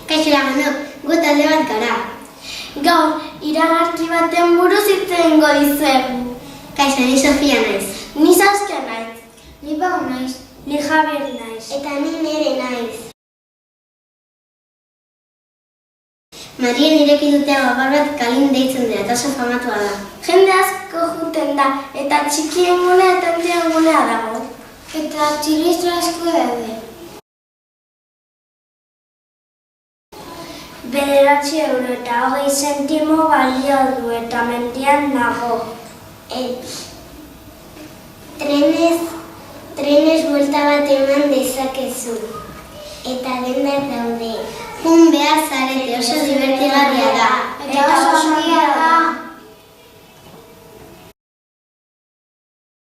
Kaixo lagunok, gu talde bat gara. Gaur, iragarki baten buruz hitz egingo dizuegu. Kaixo, ni Sofia naiz. Ni Saskia naiz. Ni Pau naiz. Ni Javier naiz. Eta ni Nere naiz. Marien ireki dute babar bat Kalin deitzen dira, eta oso famatua da. Jende asko juten da, eta txikien gunea eta handien gunea dago. Eta txilistro asko daude. 9 € balio du eta mendian nago. Trenez buelta bat eman dezakezu. Eta dendak daude. Jun behar zarete, oso divertigarria da. Eta oso